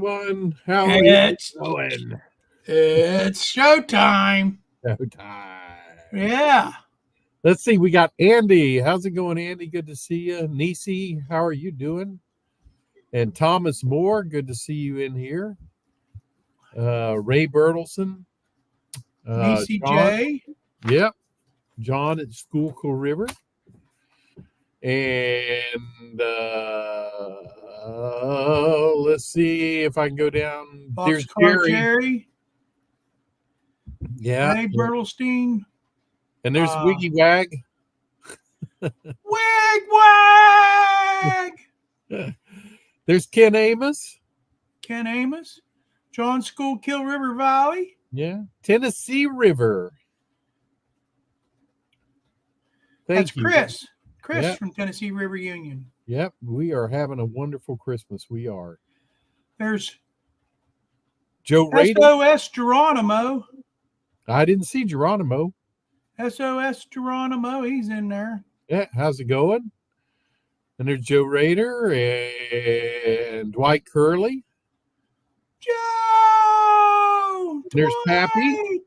one. How is it It's going? it's showtime. Showtime. Yeah. Let's see. We got Andy. How's it going, Andy? Good to see you. Nisi, how are you doing? And Thomas Moore, good to see you in here. Ray Bertelson. John. DCJ. Yep. John at Schuylkill River. And let's see if I can go down. There's Boxcar Jerry. Jerry. Yeah. Ray Bertelstein. And there's Wiggy Wag. Wig Wag. There's Ken Amos. Ken Amos. John Schuylkill River Valley. Yeah. Tennessee River. That's You. Chris. Chris Yep. from Tennessee River Union. Yep. We are having a wonderful Christmas. We are. There's Joe Rader. SOS Geronimo. I didn't see Geronimo. SOS Geronimo. He's in there. Yeah. How's it going? And there's Joe Rader and Dwight Curley. Joe! There's Dwight.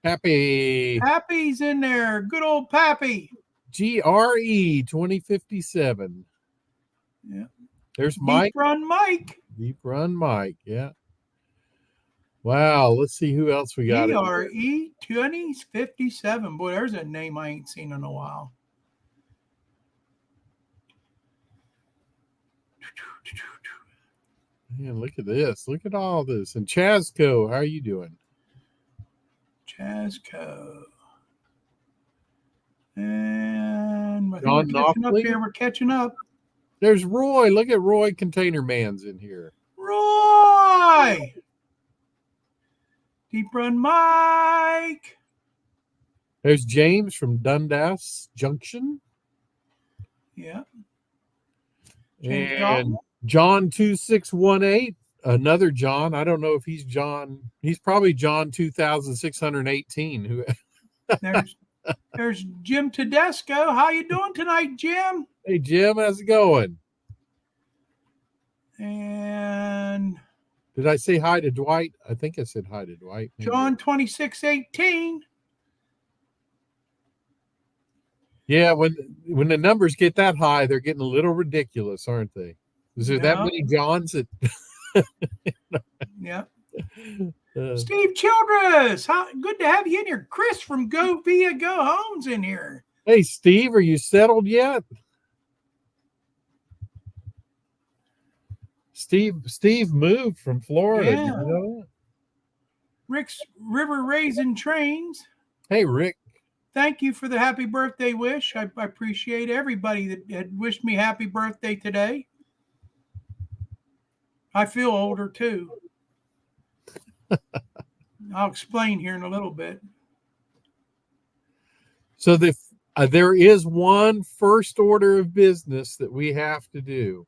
Pappy. Pappy's in there. Good old Pappy. GRE 2057. Yeah. There's Mike. Deep Run Mike. Deep Run Mike. Yeah. Wow. Let's see who else we got. GRE 2057. Boy, there's a name I ain't seen in a while. Man, look at this. Look at all this. And Chasco, how are you doing? Chasco. And I think John we're catching up Knopfler. here. We're catching up. There's Roy. Look at Roy Container Man's in here. Roy! Deep Run Mike. There's James from Dundas Junction. Yeah. James and Dalton. John 2618. Another John. I don't know if he's John. He's probably John 2618. Who? There's Jim Tedesco. How you doing tonight, Jim? Hey, Jim, how's it going? And did I say hi to Dwight? I think I said hi to Dwight. John 2618. Yeah, when the numbers get that high, they're getting a little ridiculous, aren't they? Is there that many Johns that? Yeah. Steve Childress, good to have you in here. Chris from Go Via Go Homes in here. Hey, Steve, are you settled yet? Steve moved from Florida. Yeah. Did you know that? Rick's River Raisin Trains. Hey, Rick. Thank you for the happy birthday wish. I appreciate everybody that had wished me happy birthday today. I feel older too. I'll explain here in a little bit. So there is one first order of business that we have to do.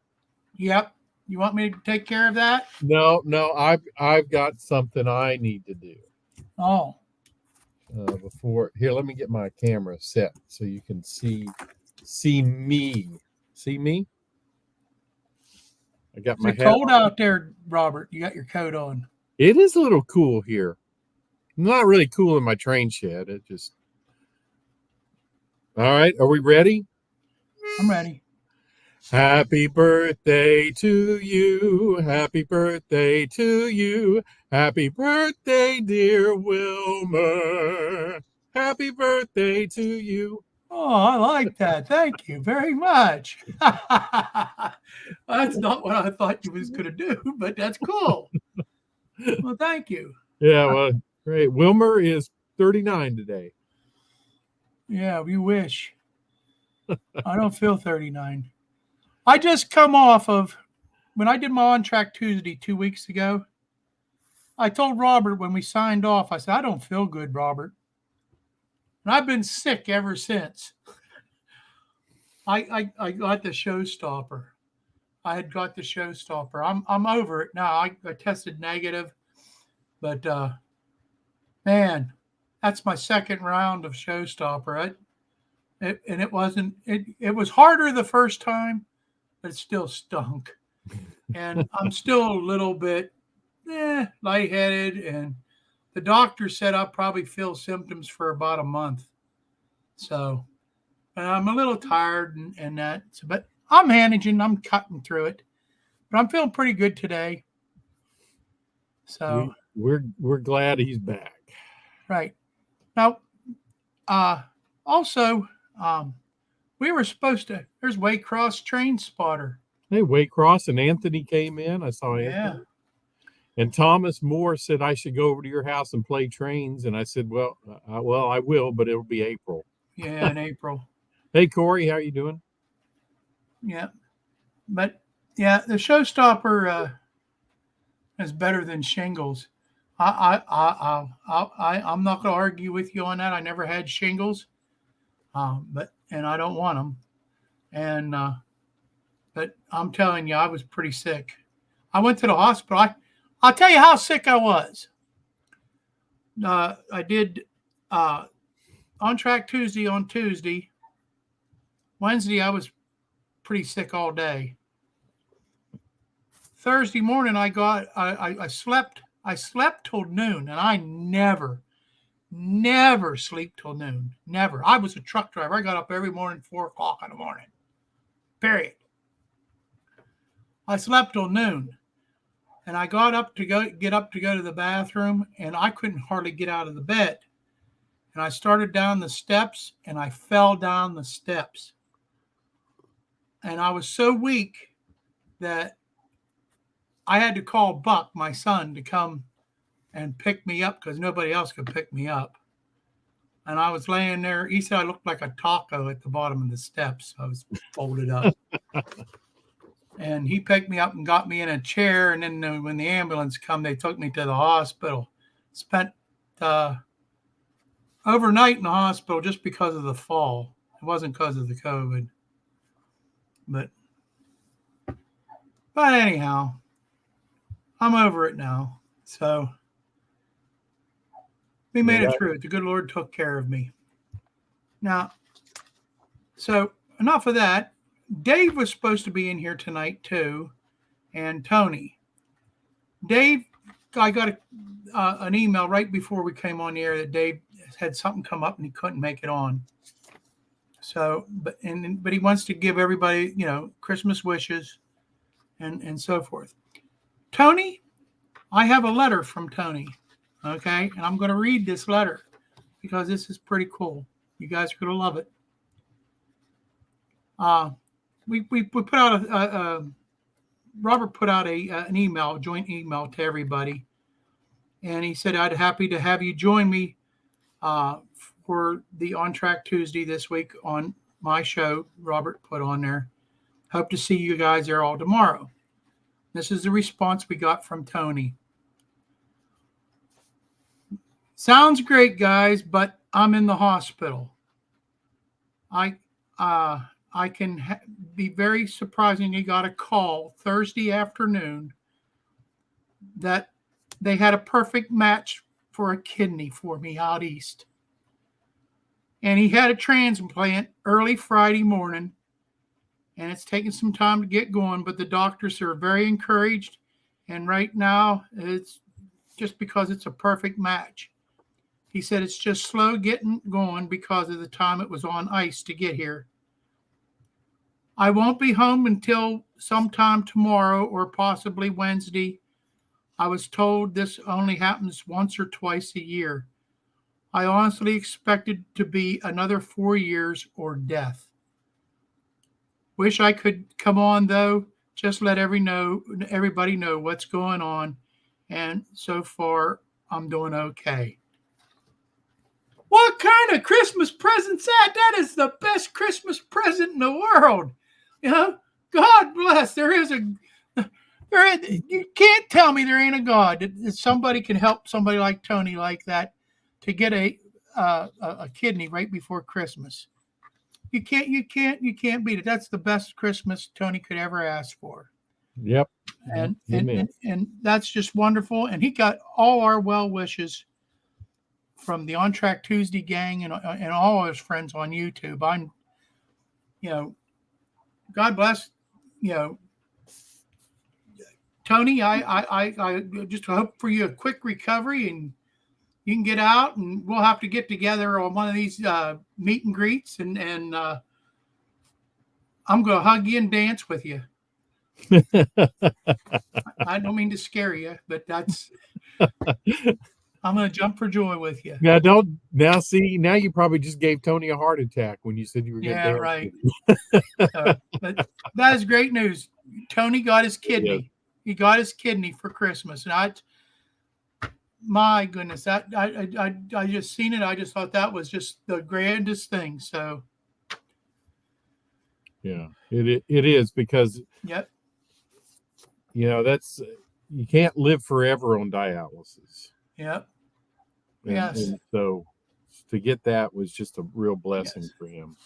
Yep. You want me to take care of that? No, I've got something I need to do. Oh. Before here, let me get my camera set so you can see me. See me? I got my hat. It's cold out there, Robert. You got your coat on. It is a little cool here. Not really cool in my train shed. It just. All right, are we ready? I'm ready. Happy birthday to you. Happy birthday to you. Happy birthday, dear Wilmer. Happy birthday to you. Oh, I like that. Thank you very much. That's not what I thought you was going to do, but that's cool. Well, thank you. Yeah, well, great. Wilmer is 39 today. Yeah, we wish. I don't feel 39. I just come off of, when I did my on-track Tuesday 2 weeks ago, I told Robert when we signed off, I said, I don't feel good, Robert. And I've been sick ever since. I got the showstopper. I had got the showstopper. I'm over it now. I tested negative, but man, that's my second round of showstopper. It was harder the first time, but it still stunk. and I'm still a little bit lightheaded, and the doctor said I'll probably feel symptoms for about a month. So I'm a little tired and that, but I'm managing. I'm cutting through it, but I'm feeling pretty good today. So we're glad he's back. right now, also, we were supposed to. There's Waycross Train Spotter. Hey, Waycross and Anthony came in. I saw Yeah. Anthony. And Thomas Moore said I should go over to your house and play trains. And I said, well, I will, but it'll be April. Yeah, in April. Hey, Corey, how you doing? Yeah, but yeah, the Showstopper is better than shingles. I'm not going to argue with you on that. I never had shingles, and I don't want them. And but I'm telling you, I was pretty sick. I went to the hospital. I'll tell you how sick I was. I did On Track Tuesday on Tuesday. Wednesday, I was pretty sick all day. Thursday morning, I slept till noon, and I never sleep till noon. Never. I was a truck driver. I got up every morning, 4:00 in the morning. Period. I slept till noon, and I got up to go to the bathroom, and I couldn't hardly get out of the bed. And I started down the steps, and I fell down the steps. And I was so weak that I had to call Buck, my son, to come and pick me up because nobody else could pick me up. And I was laying there. He said I looked like a taco at the bottom of the steps. I was folded up. And he picked me up and got me in a chair. And then when the ambulance come, they took me to the hospital. Spent overnight in the hospital just because of the fall. It wasn't because of the COVID. But anyhow, I'm over it now. So we made it through it. The good Lord took care of me. Now, so enough of that. Dave was supposed to be in here tonight too, and Tony. Dave, I got an email right before we came on the air that Dave had something come up and he couldn't make it on. So, but he wants to give everybody, Christmas wishes and so forth. Tony, I have a letter from Tony, okay? And I'm going to read this letter because this is pretty cool. You guys are going to love it. We put out Robert put out an email, a joint email to everybody. And he said, I'd happy to have you join me for the On Track Tuesday this week on my show. Robert put on there. Hope to see you guys there all tomorrow. This is the response we got from Tony. Sounds great, guys, but I'm in the hospital. I can be very surprisingly got a call Thursday afternoon that they had a perfect match for a kidney for me out east. And he had a transplant early Friday morning, and it's taken some time to get going, but the doctors are very encouraged. And right now, it's just because it's a perfect match. He said it's just slow getting going because of the time it was on ice to get here. I won't be home until sometime tomorrow or possibly Wednesday. I was told this only happens once or twice a year. I honestly expected to be another 4 years or death. Wish I could come on, though. Just let everybody know what's going on. And so far, I'm doing okay. What kind of Christmas present's that? That is the best Christmas present in the world. God bless. You can't tell me there ain't a God that somebody can help somebody like Tony like that to get a kidney right before Christmas. You can't beat it. That's the best Christmas Tony could ever ask for. Yep. And that's just wonderful. And he got all our well wishes from the On Track Tuesday gang and all his friends on YouTube. God bless, Tony, I just hope for you a quick recovery and you can get out, and we'll have to get together on one of these meet and greets, and I'm going to hug you and dance with you. I don't mean to scare you, but that's I'm going to jump for joy with you. Now don't now see now you probably just gave Tony a heart attack when you said you were going to Yeah, dance. right. But that is great news. Tony got his kidney. Yes. He got his kidney for Christmas, and my goodness, that I just seen it. I just thought that was just the grandest thing. So Yeah, it is because yep, that's you can't live forever on dialysis. yep, And, yes. and so to get that was just a real blessing Yes. for him.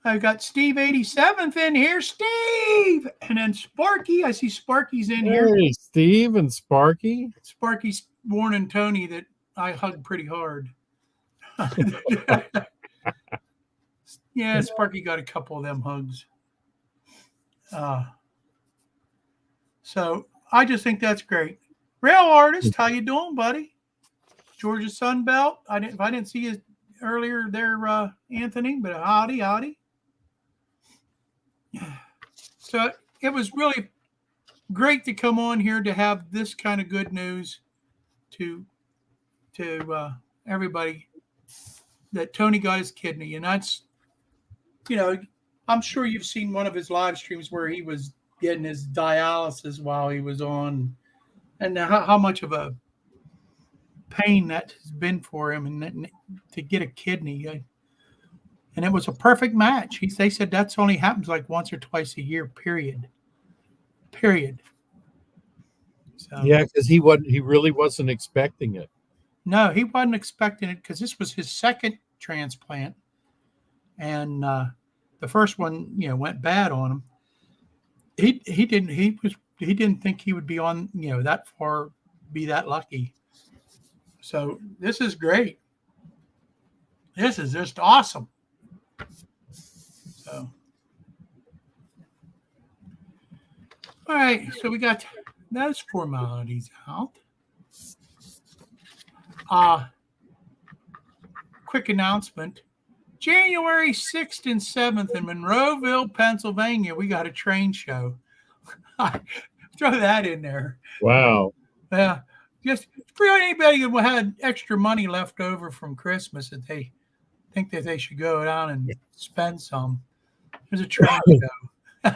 I've got Steve 87th in here, Steve, and then Sparky. I see Sparky's in here. Hey, Steve and Sparky. Sparky's warning Tony that I hug pretty hard. Yeah, Sparky got a couple of them hugs. So I just think that's great. Rail Artist, how you doing, buddy? Georgia Sunbelt. I didn't see you earlier there, Anthony, but howdy. So it was really great to come on here to have this kind of good news to everybody that Tony got his kidney. And that's, I'm sure you've seen one of his live streams where he was getting his dialysis while he was on, and how much of a pain that has been for him, and to get a kidney. And it was a perfect match. They said that's only happens like once or twice a year, period. So, Yeah, because he really wasn't expecting it. No, he wasn't expecting it because this was his second transplant. And the first one, went bad on him. He didn't think he would be on, that far, be that lucky. So this is great. This is just awesome. So, all right. So we got those formalities out. Quick announcement. January 6th and 7th in Monroeville, Pennsylvania, we got a train show. Throw that in there. Wow. Yeah. Just for anybody who had extra money left over from Christmas that they think that they should go down and spend some. There's a train show.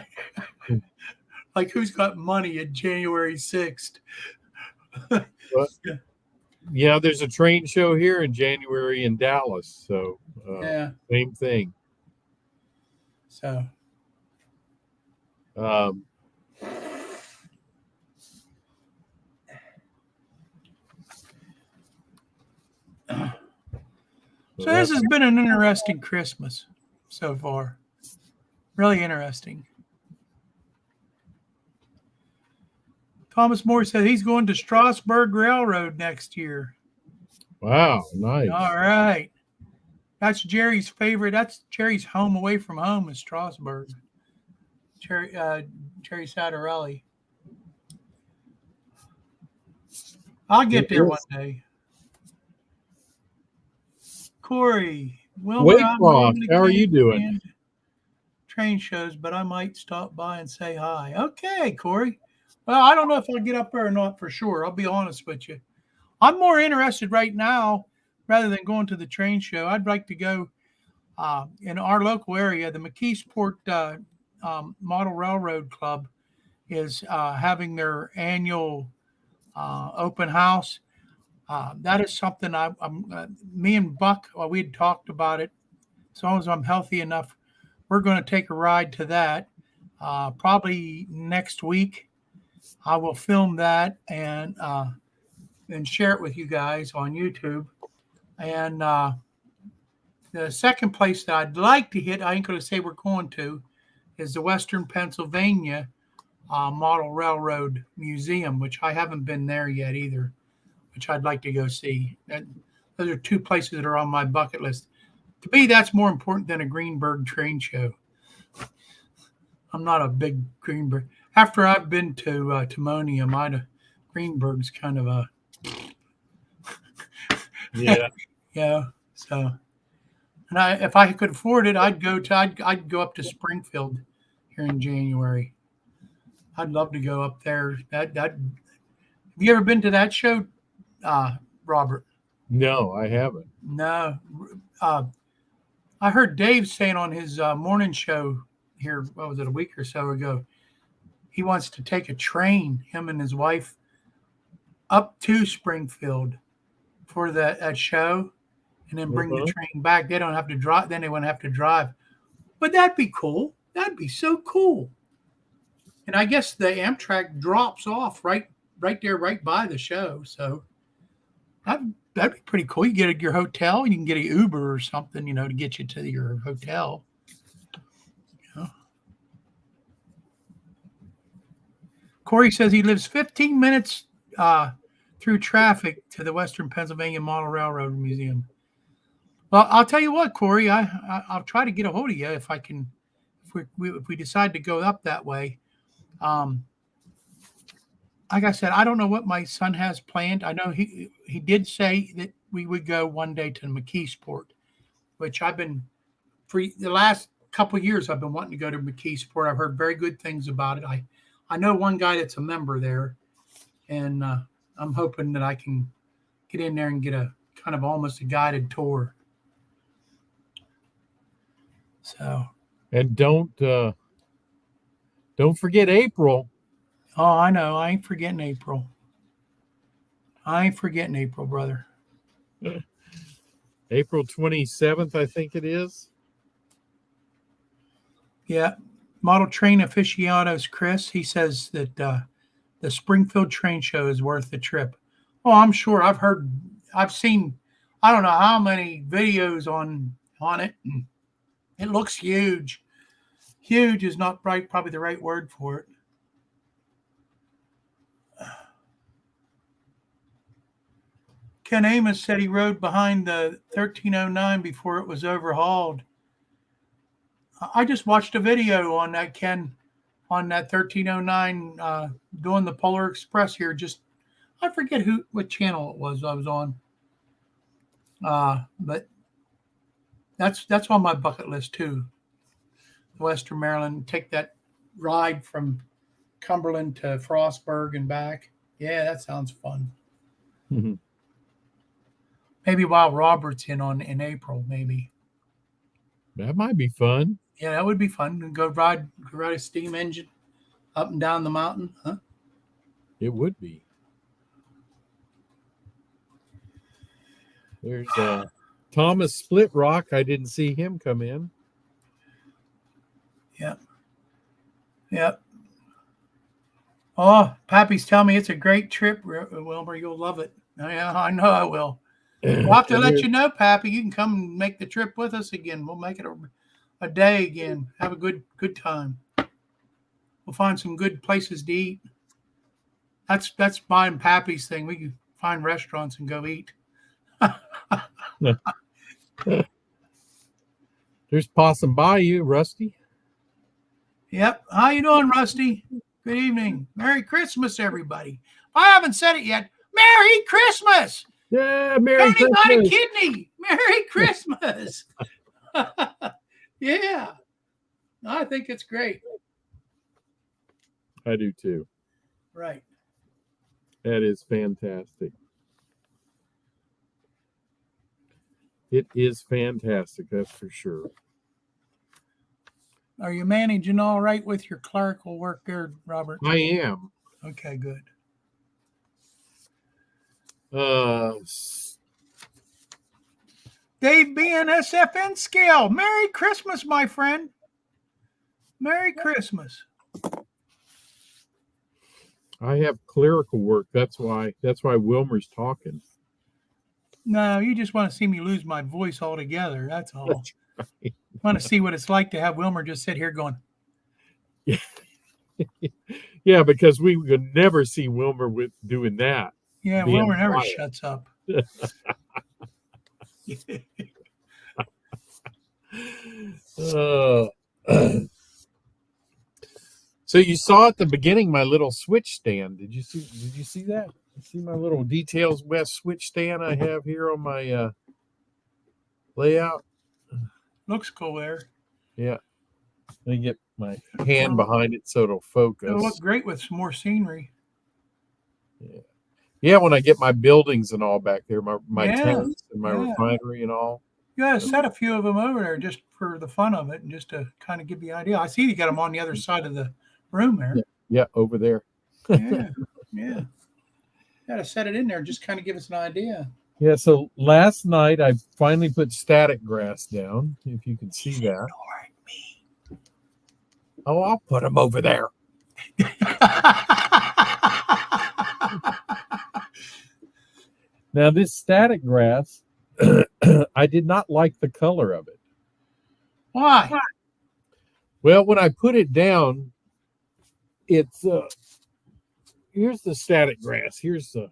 Like, who's got money at January 6th? Yeah, there's a train show here in January in Dallas. So Yeah. same thing. So this has been an interesting Christmas so far. Really interesting. Thomas Moore said he's going to Strasburg Railroad next year. Wow, nice. All right. That's Jerry's favorite. That's Jerry's home away from home is Strasburg. Jerry Sadarelli. I'll get there one day. Corey. Waycroft, how are you doing? Train shows, but I might stop by and say hi. Okay, Corey. Well, I don't know if I'll get up there or not for sure. I'll be honest with you. I'm more interested right now, rather than going to the train show. I'd like to go in our local area. The McKeesport Model Railroad Club is having their annual open house. That is something me and Buck, we had talked about it. As long as I'm healthy enough, we're going to take a ride to that probably next week. I will film that and share it with you guys on YouTube. And the second place that I'd like to hit, I ain't going to say we're going to, is the Western Pennsylvania Model Railroad Museum, which I haven't been there yet either, which I'd like to go see. Those are two places that are on my bucket list. To me, that's more important than a Greenberg train show. I'm not a big Greenberg. after I've been to Timonium, Greenberg's kind of a Yeah. yeah. So, and if I could afford it, I'd go up to Springfield here in January. I'd love to go up there. Have you ever been to that show, Robert? No, I haven't. No. Uh, I heard Dave saying on his morning show here, what was it, a week or so ago, he wants to take a train, him and his wife, up to Springfield for that show and then bring the Uh-huh. train back. They don't have to drive, then they wouldn't have to drive. But that'd be cool. That'd be so cool. And I guess the Amtrak drops off right there, right by the show. So that'd be pretty cool. You get your hotel, you can get an Uber or something, to get you to your hotel. Corey says he lives 15 minutes through traffic to the Western Pennsylvania Model Railroad Museum. Well, I'll tell you what, Corey, I'll try to get a hold of you if I can, if we decide to go up that way. Like I said, I don't know what my son has planned. I know he did say that we would go one day to McKeesport, which I've been for the last couple of years. I've been wanting to go to McKeesport. I've heard very good things about it. I know one guy that's a member there, and I'm hoping that I can get in there and get a kind of almost a guided tour. So, And don't forget April. oh, I know. I ain't forgetting April. I ain't forgetting April, brother. April 27th, I think it is. Yeah. Model train aficionados, Chris, he says that the Springfield train show is worth the trip. Oh, I'm sure. I've seen, I don't know how many videos on it. It looks huge. Huge is not probably the right word for it. Ken Amos said he rode behind the 1309 before it was overhauled. I just watched a video on that, Ken, on that 1309 doing the Polar Express here. Just I forget what channel it was I was on. But that's on my bucket list too. Western Maryland, take that ride from Cumberland to Frostburg and back. Yeah, that sounds fun. Mm-hmm. Maybe while Robert's in April, maybe. That might be fun. Yeah, that would be fun. Go ride a steam engine up and down the mountain, huh? It would be. There's Thomas Splitrock. I didn't see him come in. Yep. Oh, Pappy's telling me it's a great trip, Wilmer. You'll love it. Yeah, I know I will. We'll have to let you know, Pappy. You can come and make the trip with us again. We'll make it a day again. Have a good time. We'll find some good places to eat. That's my and Pappy's thing. We can find restaurants and go eat. There's Possum Bayou, Rusty. Yep. How you doing, Rusty? Good evening. Merry Christmas, everybody. I haven't said it yet. Merry Christmas. Yeah, Merry Tony Christmas. got a kidney. Merry Christmas. Yeah. I think it's great. I do too. Right. That is fantastic. It is fantastic, that's for sure. Are you managing all right with your clerical work there, Robert? I am. Okay, good. Dave BNSFN scale. Merry Christmas, my friend. Merry Christmas. I have clerical work. That's why Wilmer's talking. No, you just want to see me lose my voice altogether. That's all. That's right. Want to see what it's like to have Wilmer just sit here going. Yeah, because we could never see Wilmer with doing that. Yeah, Being Wilmer never quiet. shuts up. So you saw at the beginning my little switch stand. Did you see that? You see my little Details West switch stand I have here on my layout? Looks cool there. Yeah. Let me get my hand behind it so it'll focus. It'll look great with some more scenery. Yeah. Yeah, when I get my buildings and all back there, my Yeah, tanks and my yeah. refinery and all. You gotta set a few of them over there just for the fun of it and just to kind of give you an idea. I see you got them on the other side of the room there. Yeah, over there. Yeah, yeah. Gotta set it in there, just kind of give us an idea. Yeah, so last night I finally put static grass down, if you can see that. Oh, I'll put them over there. Now, this static grass, I did not like the color of it. Why? Well, when I put it down, it's here's the static grass. Here's the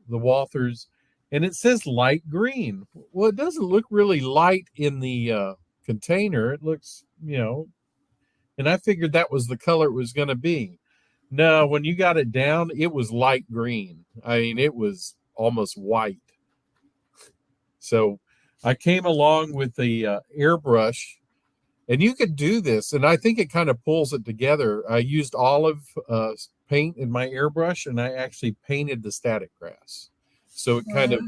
Walthers, and it says light green. Well, it doesn't look really light in the container. It looks, and I figured that was the color it was going to be. No, when you got it down, it was light green. I mean, it was almost white. So I came along with the airbrush, and you could do this, and I think it kind of pulls it together. I used olive paint in my airbrush, and I actually painted the static grass. So it kind of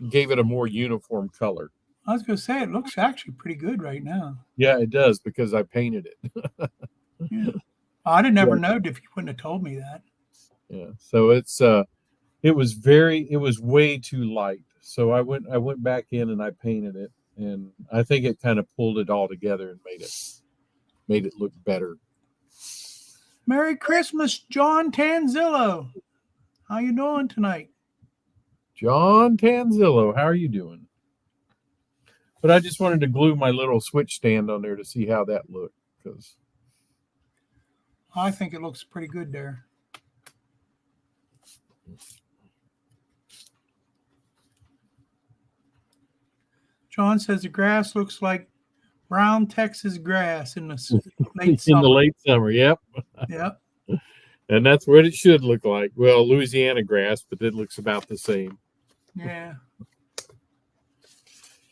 gave it a more uniform color. I was going to say, it looks actually pretty good right now. Yeah, it does, because I painted it. Yeah. I'd have never known if you wouldn't have told me that. Yeah. So it was way too light. So I went back in and I painted it, and I think it kind of pulled it all together and made it look better. Merry Christmas, John Tanzillo. How you doing tonight? John Tanzillo, how are you doing? But I just wanted to glue my little switch stand on there to see how that looked, because I think it looks pretty good there. John says the grass looks like brown Texas grass in the late summer. In the late summer, yep. Yep. And that's what it should look like. Well, Louisiana grass, but it looks about the same. Yeah.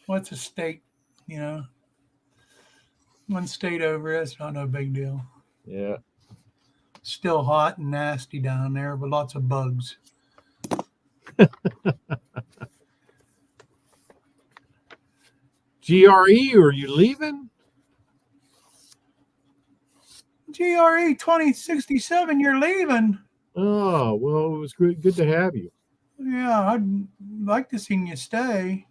What's a state, One state over, that's not no big deal. Yeah. Still hot and nasty down there, but lots of bugs. GRE, are you leaving? GRE 2067, you're leaving. Oh, well, it was good to have you. Yeah, I'd like to see you stay.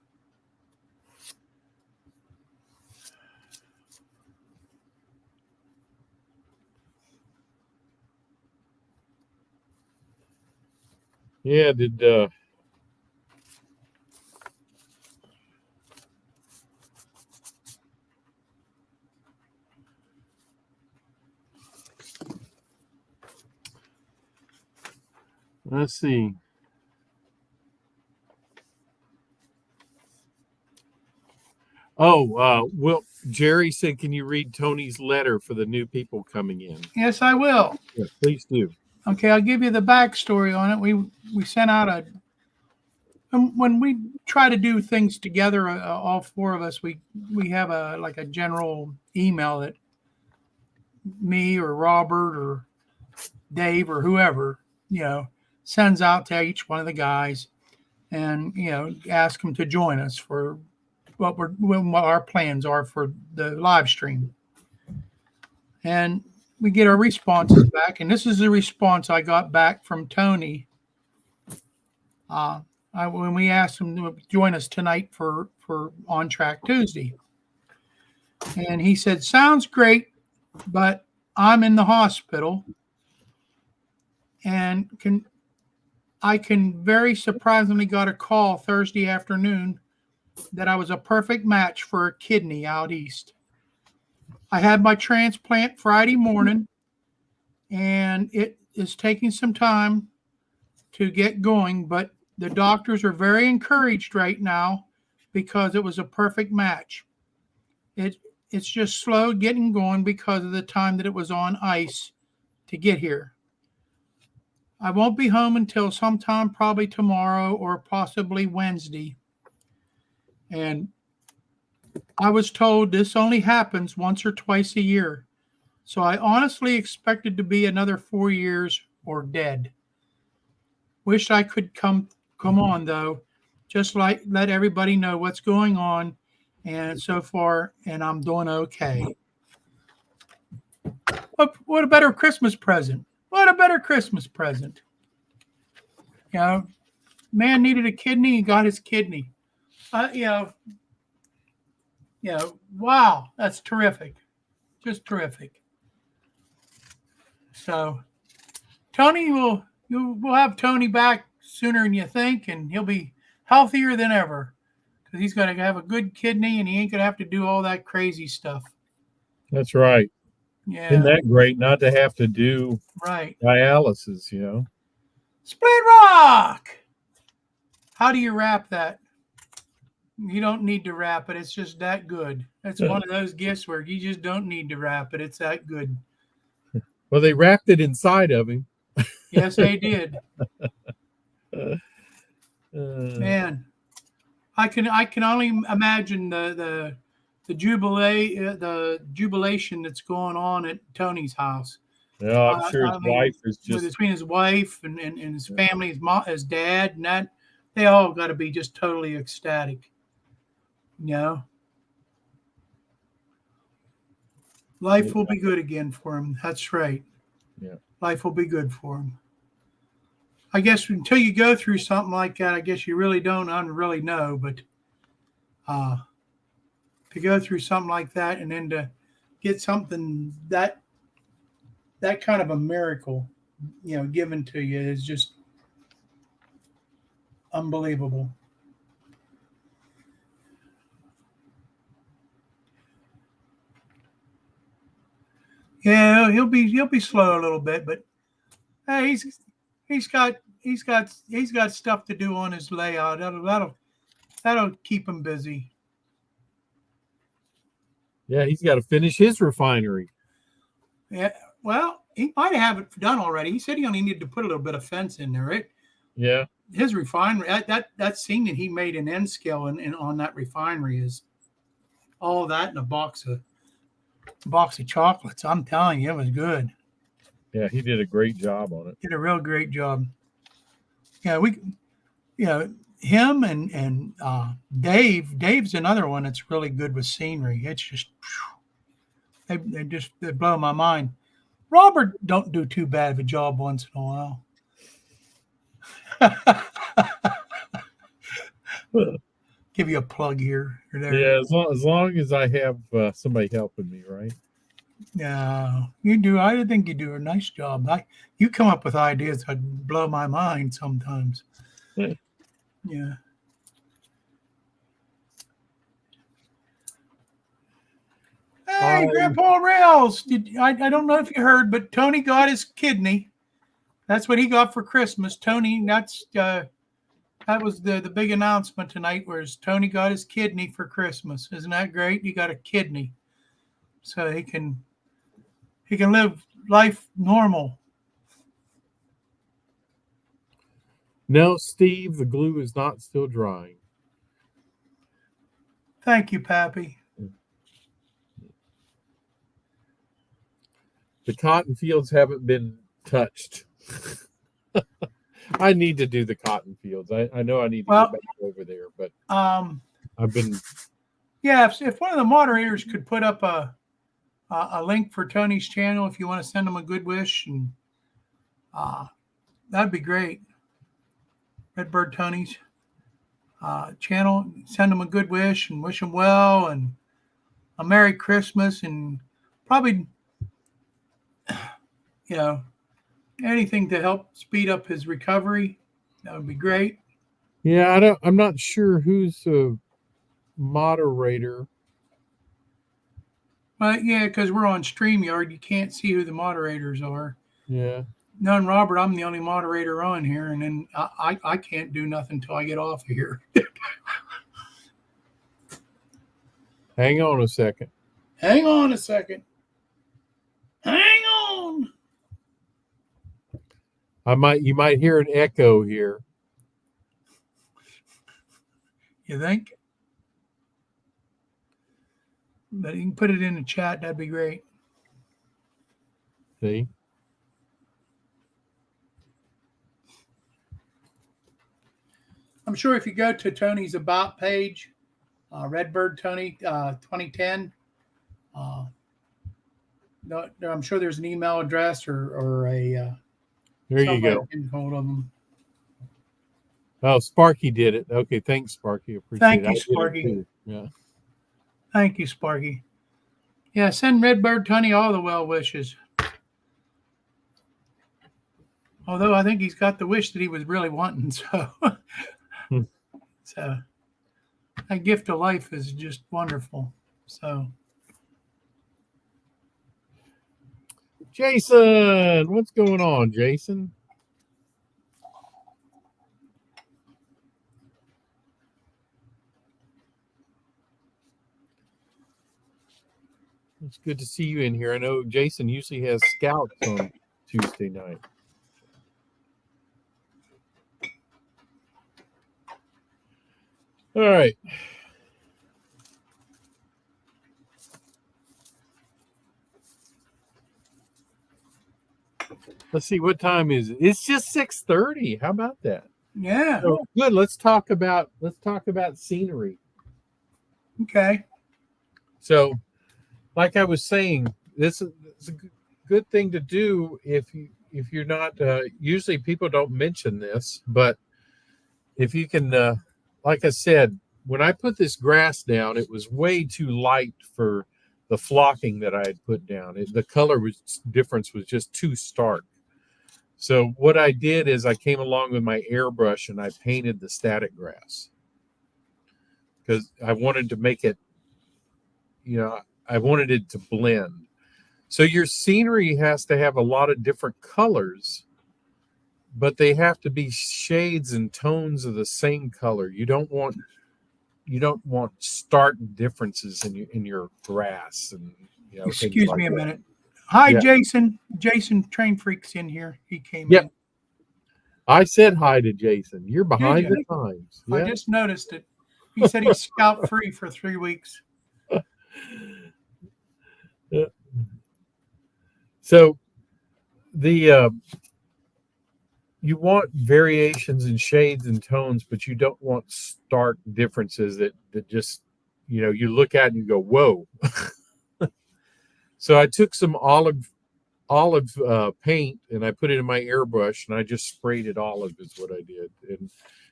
Yeah, let's see. Oh, well, Jerry said, can you read Tony's letter for the new people coming in? Yes, I will. Yeah, please do. Okay, I'll give you the backstory on it. We sent out when we try to do things together, all four of us, we have a general email that me or Robert or Dave or whoever, sends out to each one of the guys, and ask them to join us for what our plans are for the live stream. And we get our responses back, and this is the response I got back from Tony. When we asked him to join us tonight for On Track Tuesday, and he said, "Sounds great, but I'm in the hospital, and I very surprisingly got a call Thursday afternoon that I was a perfect match for a kidney out east. I had my transplant Friday morning, and it is taking some time to get going, but the doctors are very encouraged right now because it was a perfect match. it's just slow getting going because of the time that it was on ice to get here. I won't be home until sometime probably tomorrow or possibly Wednesday. And I was told this only happens once or twice a year. So I honestly expected to be another 4 years or dead. Wish I could come on though, just like let everybody know what's going on. And so far, and I'm doing okay. What a better Christmas present. What a better Christmas present. You know, man needed a kidney, he got his kidney. Wow, that's terrific. Just terrific. So we'll have Tony back sooner than you think, and he'll be healthier than ever because he's going to have a good kidney and he ain't going to have to do all that crazy stuff. That's right. Yeah. Isn't that great not to have to do dialysis, you know? Split Rock! How do you wrap that? You don't need to wrap it. It's just that good. It's one of those gifts where you just don't need to wrap it. It's that good. Well, they wrapped it inside of him. Yes, they did. Man, I can only imagine the jubilation that's going on at Tony's house. Yeah, I'm sure his wife is just between his wife and his family, his mom, his dad, and that they all got to be just totally ecstatic. You know, life will be good again for him. That's right. Yeah, life will be good for him. I guess until you go through something like that, I guess you really don't really know. But to go through something like that and then to get something that kind of a miracle, you know, given to you is just unbelievable. Yeah, he'll be slow a little bit, but hey, he's got stuff to do on his layout. That'll keep him busy. Yeah, he's got to finish his refinery. Yeah, well, he might have it done already. He said he only needed to put a little bit of fence in there, right? Yeah. His refinery, that scene that he made in N-Scale and on that refinery is all that in a box of chocolates. I'm telling you, it was good. Yeah, he did a great job on it. Did a real great job. Yeah, him and Dave. Dave's another one that's really good with scenery. It's just they blow my mind. Robert don't do too bad of a job once in a while. Give you a plug here or there. Yeah, as long as I have somebody helping me, right? Yeah, you do. I think you do a nice job. You come up with ideas that blow my mind sometimes. Yeah. Hey, Grandpa Rails. I don't know if you heard, but Tony got his kidney. That's what he got for Christmas. Tony, that was the big announcement tonight, whereas Tony got his kidney for Christmas. Isn't that great? He got a kidney. So he can live life normal. No, Steve, the glue is not still drying. Thank you, Pappy. The cotton fields haven't been touched. I need to do the cotton fields. I know I need to get back over there, but I've been. Yeah, if one of the moderators could put up a link for Tony's channel, if you want to send him a good wish, and that'd be great. Redbird Tony's channel, send him a good wish and wish him well and a Merry Christmas, and probably, you know, anything to help speed up his recovery. That would be great. Yeah, I'm not sure who's a moderator. But yeah, because we're on StreamYard, you can't see who the moderators are. Yeah. None, Robert. I'm the only moderator on here, and then I can't do nothing until I get off of here. Hang on a second. Hang on a second. Hang on. You might hear an echo here. You think? But you can put it in the chat. That'd be great. See? I'm sure if you go to Tony's About page, Redbird Tony 2010, I'm sure there's an email address or a. There you go. Can hold of them. Oh, Sparky did it. Okay, thanks, Sparky. Appreciate Thank it. you, Sparky. Yeah. Thank you, Sparky. Yeah, send Redbird Tony all the well wishes. Although I think he's got the wish that he was really wanting, so so that gift of life is just wonderful. So Jason, what's going on, Jason? It's good to see you in here. I know Jason usually has scouts on Tuesday night. All right. Let's see, what time is it? It's just 6:30. How about that? yeah, So, good. Let's talk about scenery. okay. So, like I was saying, this is a good thing to do if you're not. Usually, people don't mention this, but if you can, like I said, when I put this grass down, it was way too light for the flocking that I had put down. The color difference was just too stark. So what I did is I came along with my airbrush and I painted the static grass because I wanted to make it, I wanted it to blend. So your scenery has to have a lot of different colors, but they have to be shades and tones of the same color. You don't want stark differences in your grass and Excuse me a that. minute. Hi, Yeah. Jason. Jason Train Freak's in here. He came Yep. in. I said hi to Jason. You're behind the times. I just noticed it. He said he's scout free for 3 weeks. Yeah. So the you want variations in shades and tones, but you don't want stark differences that just you look at and you go, whoa. So I took some olive paint and I put it in my airbrush and I just sprayed it olive is what I did. And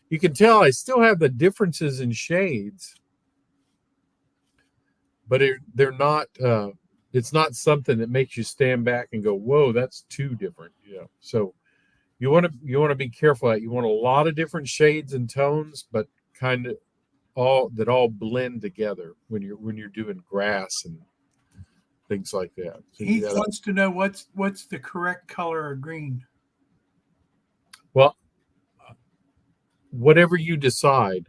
you can tell I still have the differences in shades, but they're not it's not something that makes you stand back and go, whoa, that's too different. So you want to be careful that you want a lot of different shades and tones, but kind of all blend together when you're doing grass and things like that. So He wants to know what's the correct color of green. Well, whatever you decide.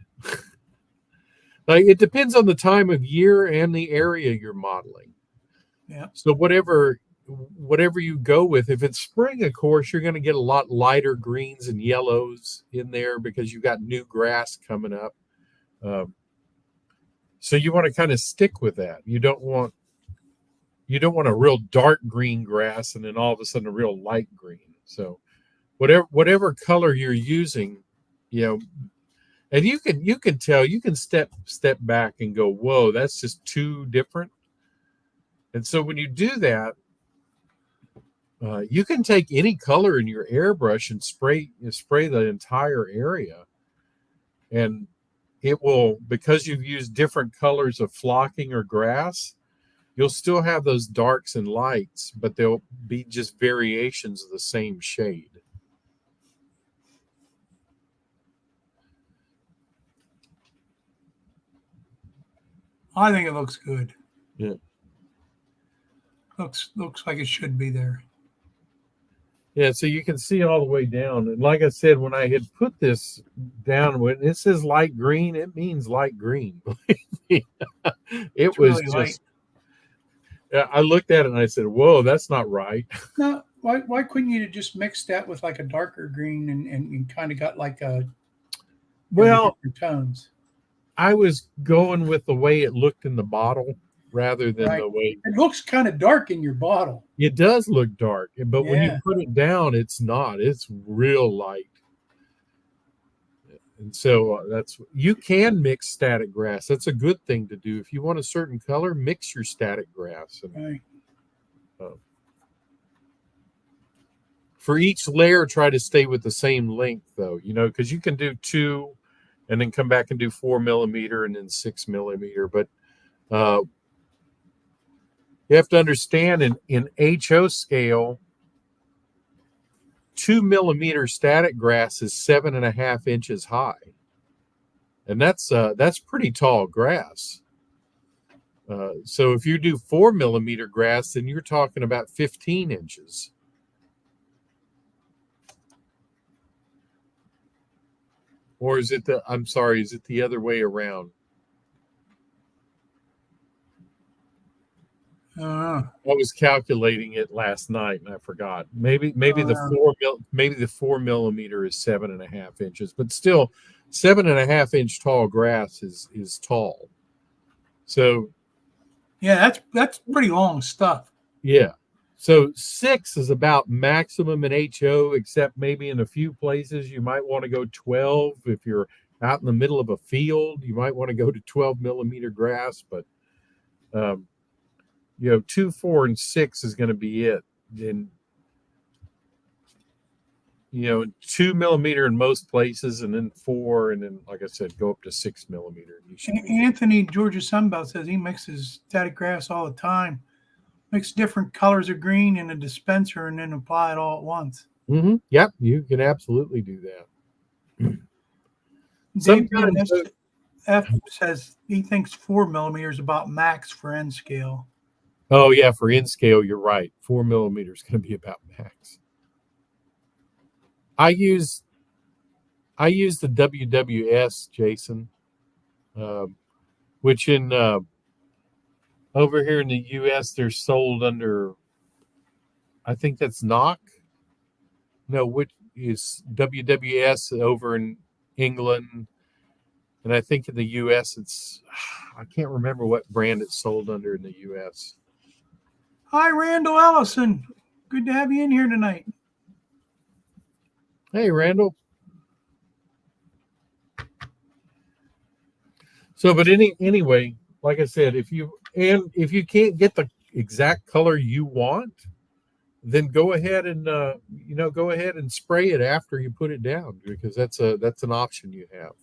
Like it depends on the time of year and the area you're modeling. Yeah. So whatever you go with, if it's spring, of course, you're going to get a lot lighter greens and yellows in there because you've got new grass coming up. So you want to kind of stick with that. You don't want a real dark green grass and then all of a sudden a real light green. So whatever color you're using, and you can tell, you can step back and go, whoa, that's just too different. And so when you do that, you can take any color in your airbrush and spray the entire area, and it will, because you've used different colors of flocking or grass, you'll still have those darks and lights, but they'll be just variations of the same shade. I think it looks good. Yeah. Looks like it should be there. Yeah, so you can see all the way down. And like I said, when I had put this down, when it says light green, it means light green. It was really just light. Yeah, I looked at it and I said, "Whoa, that's not right." No, why couldn't you just mix that with like a darker green and kind of got like a the Well, different tones, I was going with the way it looked in the bottle rather than right? the way It looks kind of dark in your bottle. it does look dark, but when you Yeah, put it down, it's not. It's real light. And so that's you can mix static grass. That's a good thing to do. If you want a certain color, mix your static grass. And right. uh, for each layer, try to stay with the same length, though. Because you can do 2, and then come back and do 4 millimeter, and then 6 millimeter. But uh, you have to understand in HO scale, 2 millimeter static grass is 7.5 inches high, and that's pretty tall grass. So if you do 4 millimeter grass, then you're talking about 15 inches. Or is it I'm sorry, is it the other way around? Uh, I was calculating it last night and I forgot. Maybe uh, the 4 millimeter is 7.5 inches, but still 7.5 inch tall grass is tall. So yeah, that's pretty long stuff. yeah. So 6 is about maximum in HO, except maybe in a few places you might want to go 12. If you're out in the middle of a field, you might want to go to 12 millimeter grass, but 2, 4, and 6 is going to be it. Then 2 millimeter in most places, and then 4, and then like I said, go up to 6 millimeter. You should be Anthony Georgia Sunbelt says he mixes static grass all the time. Mix different colors of green in a dispenser and then apply it all at once. Yep, you can absolutely do that. Dave Sometimes, F says he thinks 4 millimeters is about max for N scale. oh yeah, for N scale, you're right. 4 millimeter is going to be about max. I use the WWS, Jason, which in over here in the U.S. they're sold under. I think that's NOC. No, which is WWS over in England, and I think in the U.S. it's. I can't remember what brand it's sold under in the U.S. Hi, Randall Ellison. Good to have you in here tonight. Hey, Randall. So, but anyway, like I said, if you can't get the exact color you want, then go ahead and spray it after you put it down, because that's an option you have.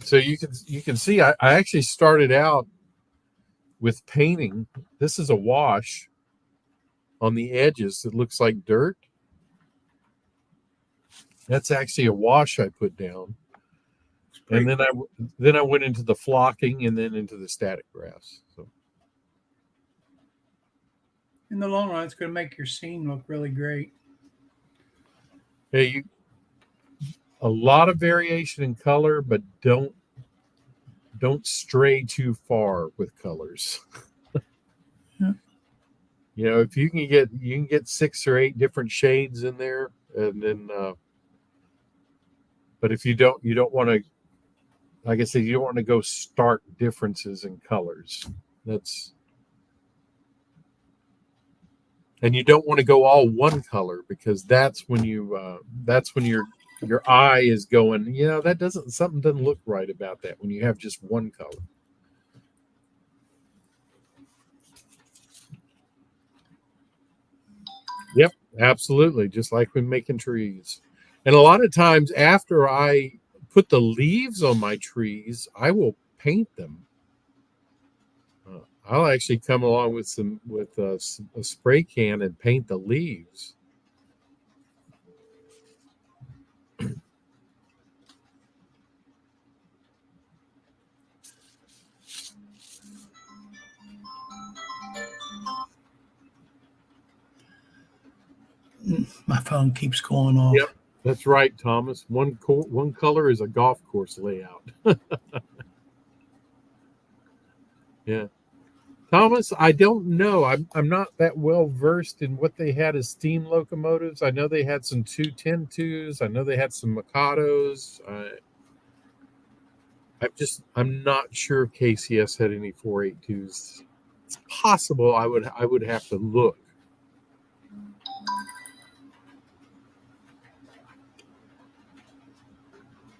So you can see I actually started out with painting. This is a wash on the edges. It looks like dirt. That's actually a wash I put down. And then I went into the flocking and then into the static grass. So in the long run, it's going to make your scene look really great. hey, a lot of variation in color, but don't stray too far with colors. Yeah. If you can get 6 or 8 different shades in there, and then but if you don't want to, like I said, you don't want to go stark differences in colors. And you don't want to go all one color, because that's when your eye is going, something doesn't look right about that when you have just one color. Yep, absolutely. Just like when making trees. And a lot of times after I put the leaves on my trees, I will paint them. I'll actually come along with a spray can and paint the leaves. My phone keeps going off. Yep, That's right, Thomas. One color is a golf course layout. Yeah. Thomas, I don't know. I'm not that well versed in what they had as steam locomotives. I know they had some 210-2s. I know they had some Mikados. I'm not sure if KCS had any 482s. It's possible. I would have to look.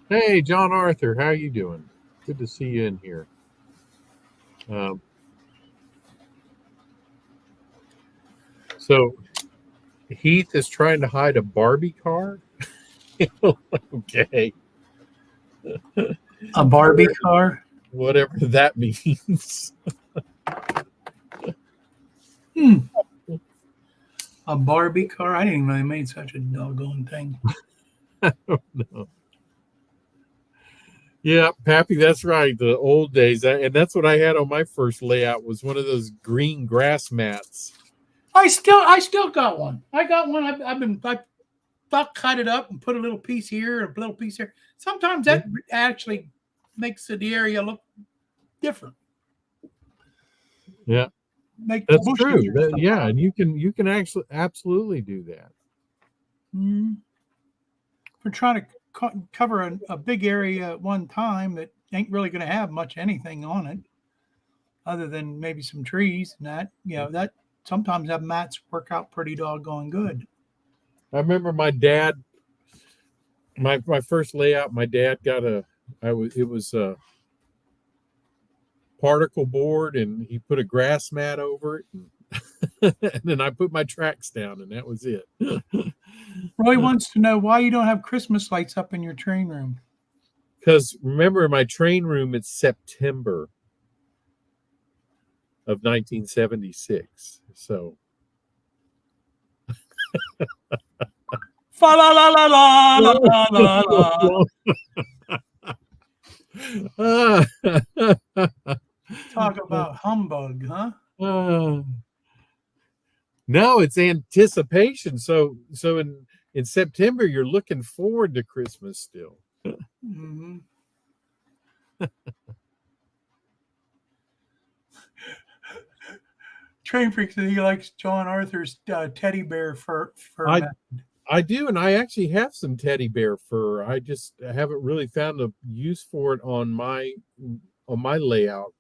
Hey, John Arthur, how you doing? Good to see you in here. So Heath is trying to hide a Barbie car. Okay. A Barbie car? Whatever that means. A Barbie car? I didn't even know they made such a doggone thing. I don't know. Yeah, Pappy, that's right. The old days, and that's what I had on my first layout was one of those green grass mats. I still got one. I got one. I cut it up and put a little piece here and a little piece here. Sometimes that actually makes the area look different. Yeah, that's true. Yeah, and you can actually absolutely do that. Mm-hmm. We're trying to cover a big area at one time that ain't really going to have much anything on it other than maybe some trees and that. That sometimes that mats work out pretty doggone good. I remember my dad, my first layout, my dad got it was a particle board and he put a grass mat over it. And then I put my tracks down and that was it. Roy wants to know why you don't have Christmas lights up in your train room. Because remember, in my train room, it's September of 1976. So. Fa la la la la la la la. Talk about humbug, huh? No, it's anticipation. So in September, you're looking forward to Christmas still. Mm-hmm. Train Freak said he likes John Arthur's teddy bear fur. I do, and I actually have some teddy bear fur. I just haven't really found a use for it on my layout.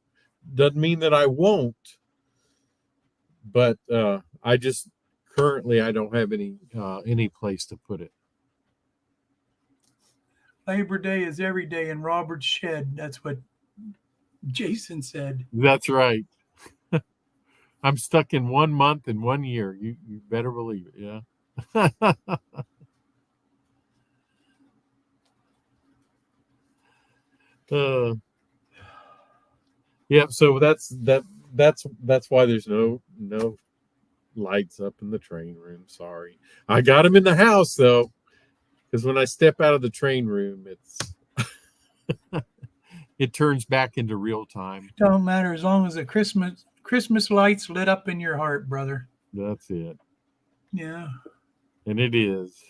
Doesn't mean that I won't, but I just currently I don't have any place to put it. Labor Day is every day in Robert's shed. That's what Jason said. That's right. I'm stuck in 1 month and 1 year. You better believe it. Yeah. Yeah. So that's why there's no lights up in the train room. Sorry, I got them in the house though, because when I step out of the train room, it turns back into real time. It don't matter as long as the Christmas lights lit up in your heart, brother. That's it. Yeah. And it is.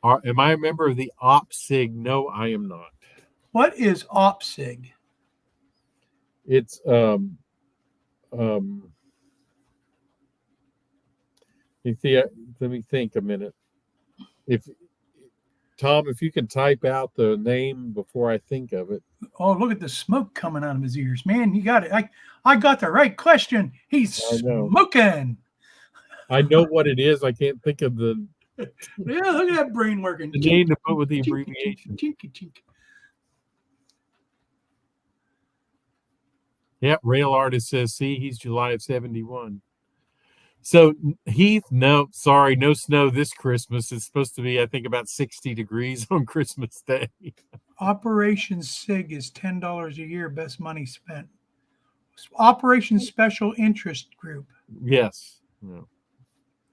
Am I a member of the OPSIG? No, I am not. What is OPSIG? It's let me think a minute. If you can type out the name before I think of it. Oh, look at the smoke coming out of his ears, man! You got it. I got the right question. He's smoking. I know what it is. I can't think of the. Yeah, look at that brain working. The name to put with the abbreviation. Yep, Rail Artist says, see, he's July of 71. So Heath, no, sorry, no snow this Christmas. It's supposed to be, I think, about 60 degrees on Christmas Day. Operation SIG is $10 a year, best money spent. Operation Special Interest Group. Yes. No.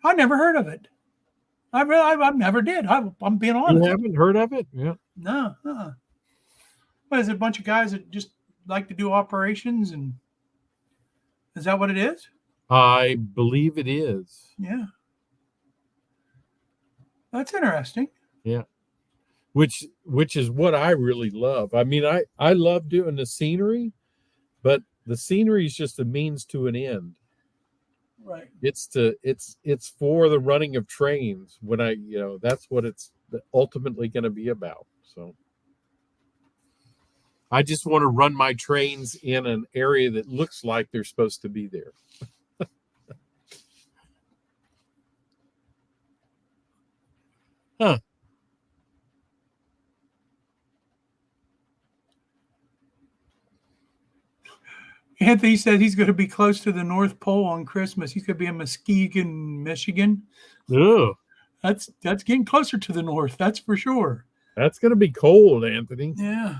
I never heard of it. I never did. I'm being honest. You haven't heard of it? Yeah. No. What is it? A bunch of guys that just like to do operations, and is that what it is? I believe it is. Yeah. That's interesting. Yeah. Which is what I really love. I mean, I love doing the scenery, but the scenery is just a means to an end. Right. It's for the running of trains when that's what it's ultimately going to be about. So I just want to run my trains in an area that looks like they're supposed to be there. Huh. Anthony said he's going to be close to the North Pole on Christmas. He's going to be in Muskegon, Michigan. Ugh. That's getting closer to the north. That's for sure. That's going to be cold, Anthony. Yeah.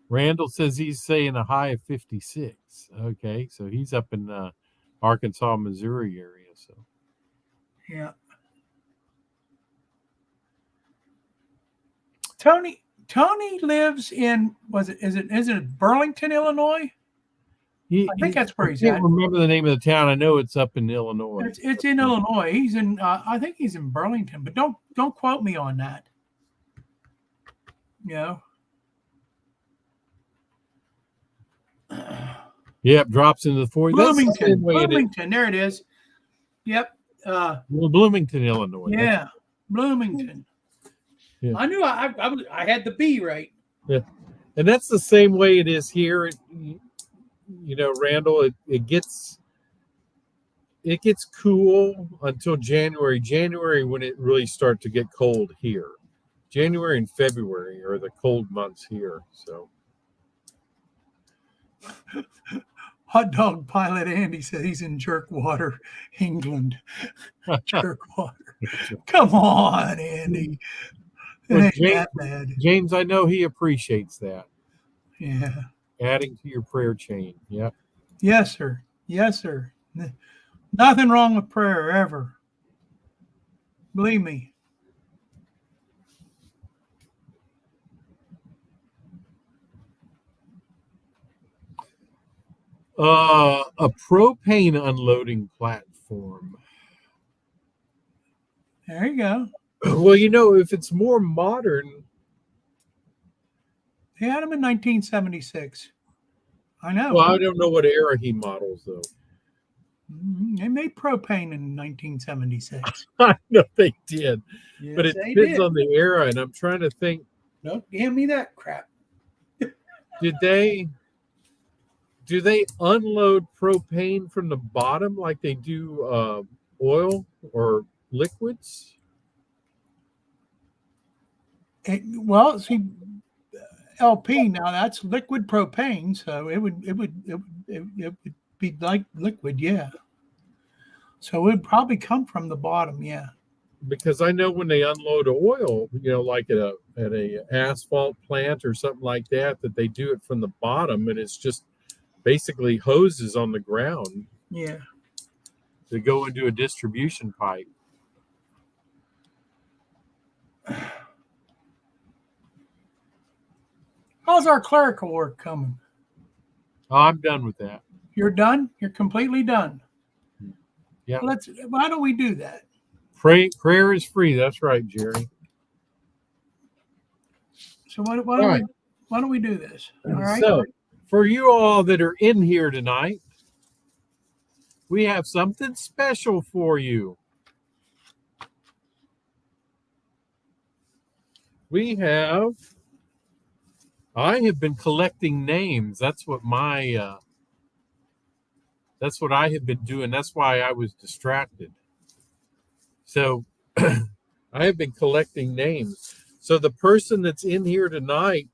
Randall says he's saying a high of 56. Okay, so he's up in Arkansas, Missouri area. So yeah. Tony lives in is it Burlington, Illinois? I think that's where he's at. I can't remember the name of the town. I know it's up in Illinois. It's in Illinois. He's in I think he's in Burlington, but don't quote me on that. You know. Yep, drops into the 40. Bloomington. There it is. Yep. Bloomington, Illinois. Yeah, Bloomington. Yeah. I knew I had the B right. Yeah, and that's the same way it is here. Randall, it gets cool until January. January when it really starts to get cold here. January and February are the cold months here. So. Hot dog pilot Andy said he's in Jerkwater, England. Jerkwater. Come on, Andy. It ain't that bad. James, I know he appreciates that. Yeah. Adding to your prayer chain. Yeah. Yes, sir. Yes, sir. Nothing wrong with prayer ever. Believe me. A propane unloading platform. There you go. Well, if it's more modern. They had them in 1976. I know. Well, I don't know what era he models, though. They made propane in 1976. I know they did. Yes, but it depends on the era, and I'm trying to think. Don't give me that crap. Do they unload propane from the bottom like they do oil or liquids? See, LP now that's liquid propane, so it would be like liquid, yeah. So it would probably come from the bottom, yeah. Because I know when they unload oil, like at a asphalt plant or something like that they do it from the bottom, and it's just basically hoses on the ground. Yeah. To go into a distribution pipe. How's our clerical work coming? Oh, I'm done with that. You're done? You're completely done. Yeah. Why don't we do that? Prayer is free. That's right, Jerry. So why don't we do this? All right. So for you all that are in here tonight, we have something special for you. I have been collecting names. That's what I have been doing. That's why I was distracted. So I have been collecting names. So the person that's in here tonight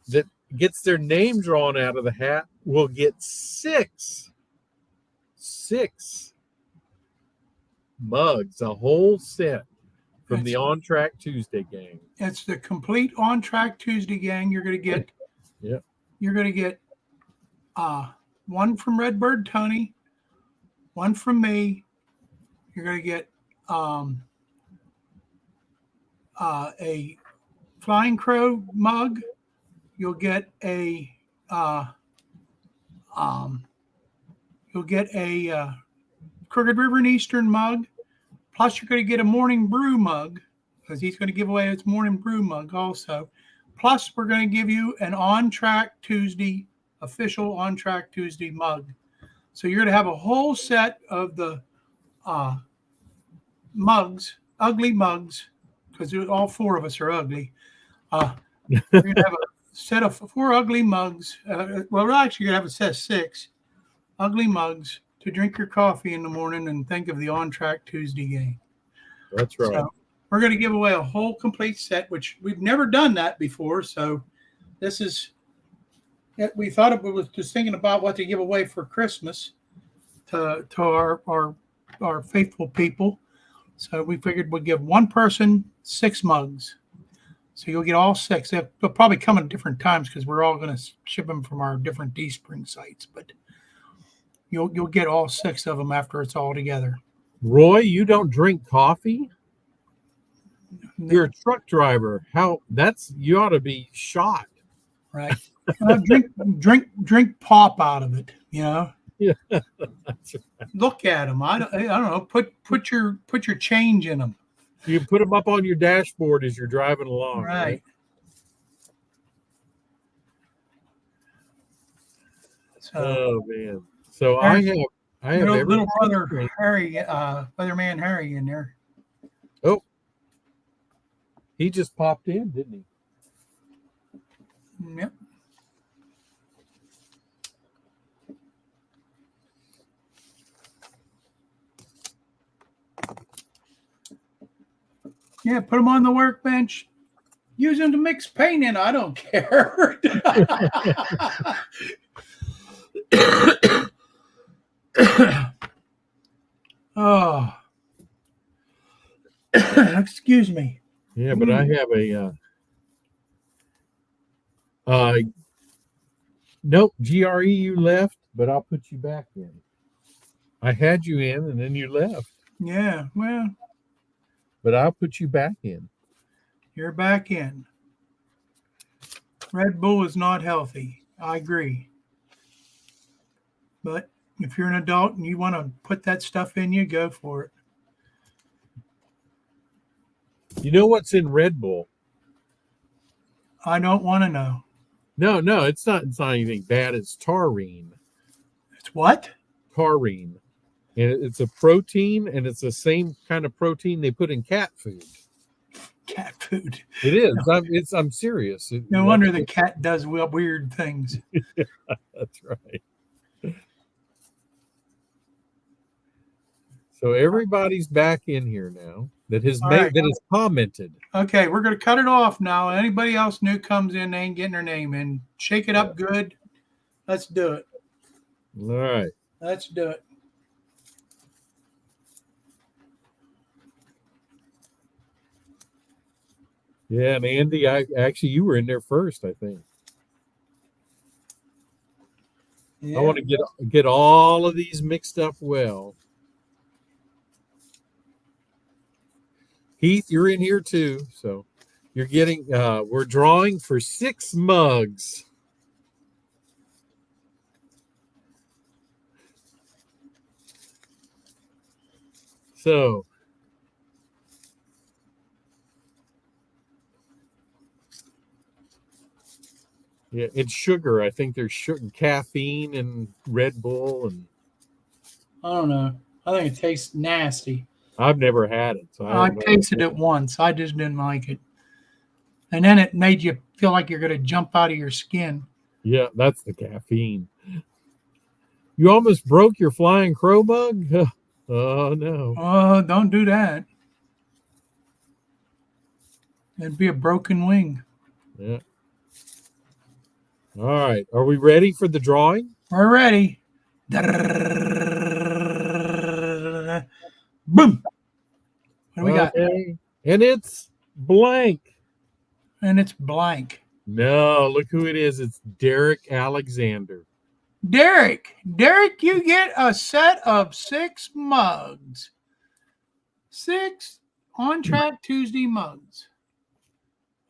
that gets their name drawn out of the hat will get six mugs, a whole set from the On Track Tuesday gang. It's the complete On Track Tuesday gang. You're going to get, You're going to get one from Redbird Tony, one from me. You're going to get a Flying Crow mug. You'll get a Crooked River and Eastern mug. Plus, you're going to get a Morning Brew mug because he's going to give away his Morning Brew mug also. Plus, we're going to give you an On Track Tuesday, official On Track Tuesday mug. So you're going to have a whole set of the mugs, ugly mugs, because all four of us are ugly. You're going to have a set of 4 ugly mugs. Well, we're actually going to have a set of 6 ugly mugs to drink your coffee in the morning and think of the On Track Tuesday game. That's right. So we're going to give away a whole complete set, which we've never done that before. So this is, we thought it was just thinking about what to give away for Christmas to our faithful people. So we figured we'd give one person 6 mugs. So you'll get all 6. They'll probably come at different times because we're all going to ship them from our different Teespring sites. But you'll get all 6 of them after it's all together. Roy, you don't drink coffee? You're a truck driver. You ought to be shot. Right. Drink pop out of it, you know. Yeah. That's right. Look at them. I don't know. Put your change in them. You can put them up on your dashboard as you're driving along. Right. So, oh man. So I have little brother Harry, Weatherman Harry in there. Oh. He just popped in, didn't he? Yep. Yeah, put them on the workbench. Use them to mix paint in. I don't care. Oh, excuse me. Yeah, but I have a nope, GRE you left, but I'll put you back in. I had you in and then you left. Yeah, well, but I'll put you back in. You're back in. Red Bull is not healthy. I agree. But if you're an adult and you want to put that stuff in you, go for it. You know what's in Red Bull? I don't want to know. No, it's not anything bad. It's taurine. It's what? Taurine. And it's a protein, and it's the same kind of protein they put in cat food. Cat food. It is. No. I'm serious. No wonder the cat does weird things. Yeah, that's right. So everybody's back in here now that has commented. Okay, we're going to cut it off now. Anybody else new comes in, they ain't getting their name in. Shake it up good. Let's do it. All right. Let's do it. Yeah, and Andy, you were in there first, I think. Yeah. I want to get all of these mixed up well. Heath, you're in here too, so you're getting. We're drawing for 6 mugs. So. Yeah, it's sugar. I think there's sugar, caffeine, and Red Bull, and I don't know. I think it tastes nasty. I've never had it, so I tasted it once. I just didn't like it, and then it made you feel like you're going to jump out of your skin. Yeah, that's the caffeine. You almost broke your Flying Crow mug. Oh no! Oh, don't do that. It'd be a broken wing. Yeah. All right. Are we ready for the drawing? We're ready. Boom. What do we got? And it's blank. And it's blank. No, look who it is. It's Derek Alexander. Derek, you get a set of 6 mugs. 6 On Track Tuesday mugs.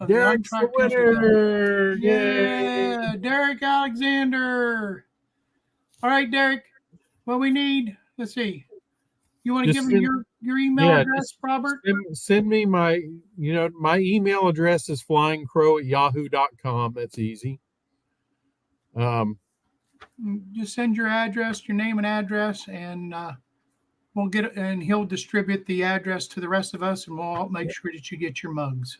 Derek's the winner. Yeah, Derek Alexander. All right, Derek. What we need, let's see. You want to give me your email address, Robert? Send me my email address is flyingcrow@yahoo.com. That's easy. Just send your address, your name and address, and we'll get it, and he'll distribute the address to the rest of us, and we'll make sure that you get your mugs.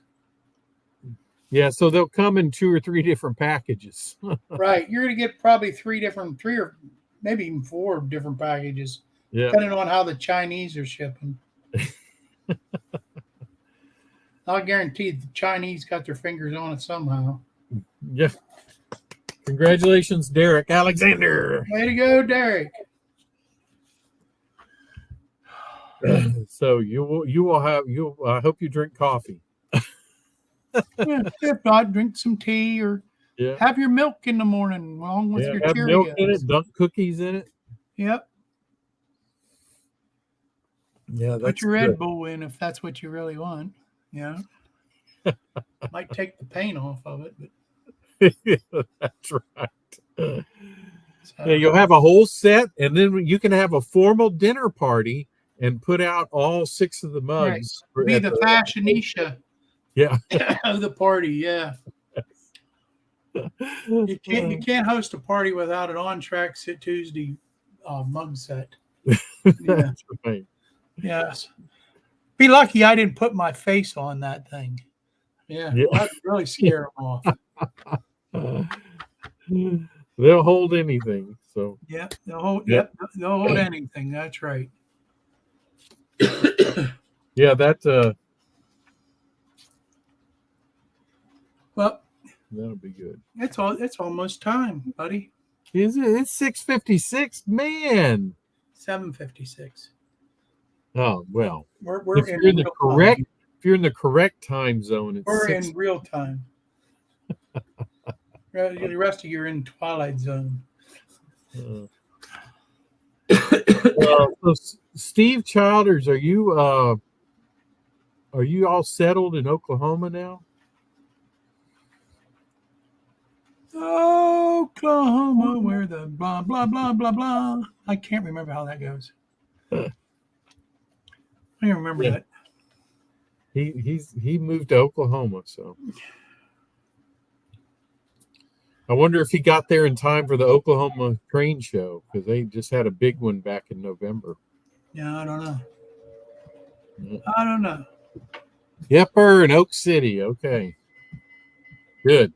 Yeah, so they'll come in 2 or 3 different packages. Right. You're going to get probably 3 or maybe even 4 different packages, depending on how the Chinese are shipping. I'll guarantee the Chinese got their fingers on it somehow. Yeah. Congratulations, Derek Alexander. Way to go, Derek. So I hope you drink coffee. Yeah, if not, drink some tea or have your milk in the morning along with your have Cheerios. milk in it, dunk cookies in it. Yep. Yeah, put your Red Bull in if that's what you really want. Yeah. Might take the pain off of it, but that's right. Yeah, you'll have a whole set, and then you can have a formal dinner party and put out all 6 of the mugs. Right. Be the fashionista. Yeah. Of the party, yeah. You can't host a party without an on-track Tuesday mug set. Yeah. That's right. Yes. Be lucky I didn't put my face on that thing. Yeah. That'd really scare them off. They'll hold anything. So yeah, they'll hold anything. That's right. Yeah, that well, that'll be good. It's almost time, buddy. Is it? It's 6:56, man. 7:56. Oh well. We're if you're in the correct time zone, we're in real time. The rest of you are in Twilight Zone. So Steve Childers, are you all settled in Oklahoma now? Oklahoma, where the blah blah blah blah blah. I can't remember how that goes. I don't remember that. He moved to Oklahoma, so I wonder if he got there in time for the Oklahoma train show, because they just had a big one back in November. Yeah, I don't know. I don't know. Yepper in Oak City. Okay, good.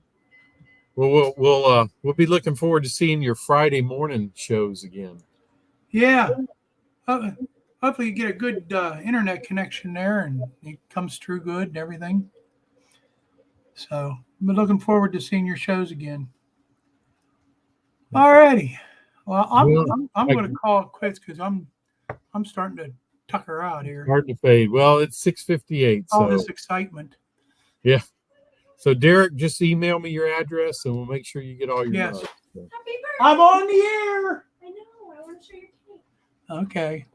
Well, we'll be looking forward to seeing your Friday morning shows again. Yeah. Hopefully you get a good internet connection there and it comes through good and everything. So I'm looking forward to seeing your shows again. All righty. Well, I'm going to call it quits because I'm starting to tucker out here. Starting to fade. Well, it's 6:58. All this excitement. Yeah. So Derek, just email me your address and we'll make sure you get all your Yes. mugs. Happy birthday. I'm on the air. I know. I want to show your cake. Okay.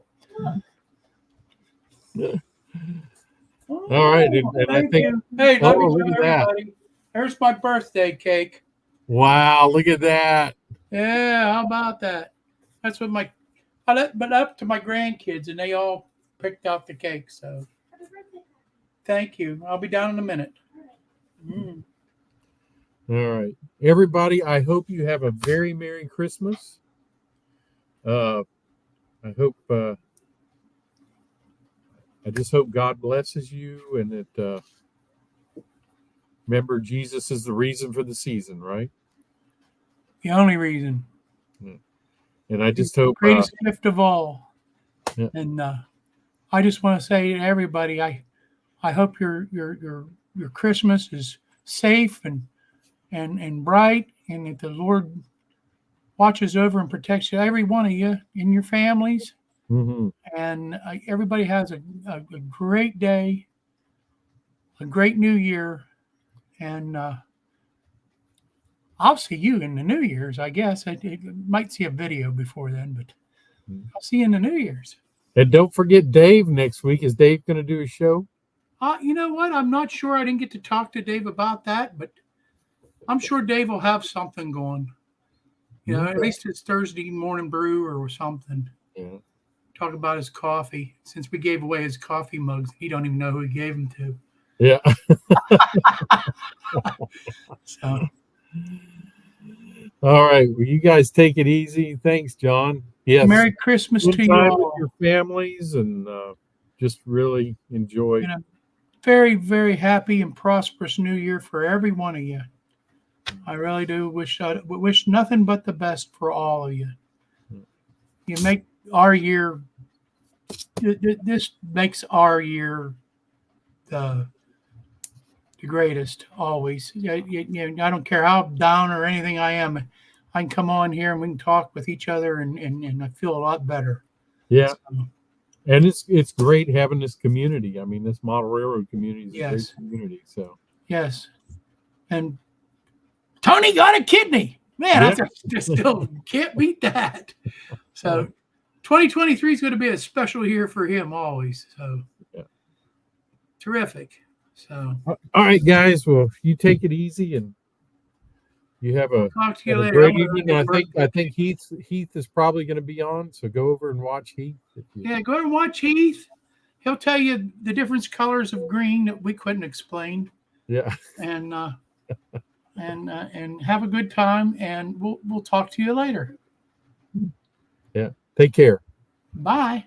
All right. And I think, you. Hey, let me look show at that. everybody. There's my birthday cake. Wow, look at that. Yeah, how about that? That's what but up to my grandkids, and they all picked out the cake. So, Happy birthday. thank you. I'll be down in a minute. Mm. All right. Everybody, I hope you have a very Merry Christmas. I just hope God blesses you and that remember Jesus is the reason for the season, right? The only reason. And I just hope greatest gift of all. Yeah. And I just want to say to everybody, I hope your Christmas is safe and bright, and that the Lord watches over and protects every one of you and your families. Mm-hmm. And everybody has a great day, a great new year, and I'll see you in the New Year's, I guess. I might see a video before then, but I'll see you in the New Year's. And don't forget Dave next week. Is Dave going to do a show? You know what? I'm not sure. I didn't get to talk to Dave about that, but I'm sure Dave will have something going. You know, at least it's Thursday morning brew or something. Yeah. talk about his coffee. Since we gave away his coffee mugs, he don't even know who he gave them to. Yeah. So All right. Well, you guys take it easy. Thanks, John. Yes. Merry Christmas Spend to you time all. with your families and just really enjoy. And a very, very happy and prosperous new year for every one of you. I really do wish nothing but the best for all of you. You make our year. This makes our year the greatest always. I don't care how down or anything I am. I can come on here and we can talk with each other and I feel a lot better. Yeah. So, And it's great having this community. I mean, this model railroad community is a Yes. great community. So yes. And Tony got a kidney. Man, Yeah. I still can't beat that. So 2023 is going to be a special year for him always. So Yeah. terrific. So all right, guys. Well, you take it easy and you have a, talk to you have a later. great I'm gonna evening. run to I work. think Heath is probably going to be on. So go over and watch Heath. If you, Yeah, go and watch Heath. He'll tell you the different colors of green that we couldn't explain. yeah. And have a good time. And we'll talk to you later. Yeah. Take care. Bye.